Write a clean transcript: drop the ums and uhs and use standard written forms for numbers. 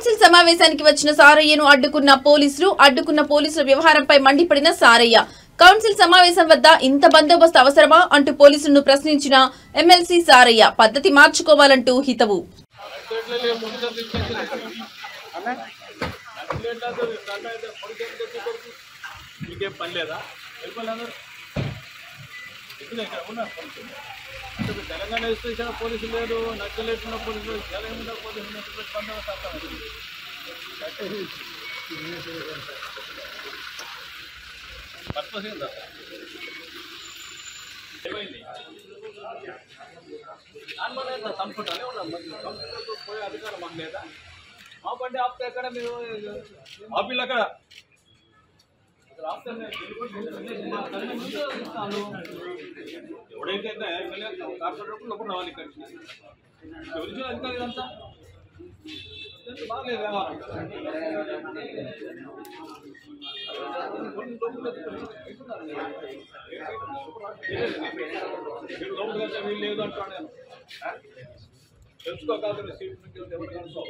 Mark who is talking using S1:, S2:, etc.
S1: Council సమావేశానికి వచ్చిన సారయ్యను అడ్డుకున్న పోలీసుల వ్యవహారంపై మండిపడిన సారయ్య కౌన్సిల్ సమావేశం వద్ద ఇంత బందోబస్తు అవసరమా అంటూ పోలీసులను ప్రశ్నించిన ఎమ్మెల్సీ సారయ్య పద్ధతి మార్చుకోవాలంటూ హితవు.
S2: తెలంగాణ ఎస్టేషన్ పోలీసులు లేరు, నక్సలైట్లు పోలీసులు పర్పస్ ఏందా ఏమైంది దానివల్ల సంపుటానే ఉన్నాం. కంప్యూటర్తో పోయే అధికారం మాకు లేదా? మా బండి ఆపితే ఎక్కడ మీరు ఆపిల్ అక్కడ ఎవడైతే కార్పొరేటర్ లోపల రావాలి. ఇక్కడ ఎవరికి అధికారులు ఇదంతా బాగలేదు వ్యవహారం. లోపల వీళ్ళు లేదు అంటాను నేను. తెలుసుకోగలుగుతున్న సీట్ నుంచి ఎవరు తెలుసుకో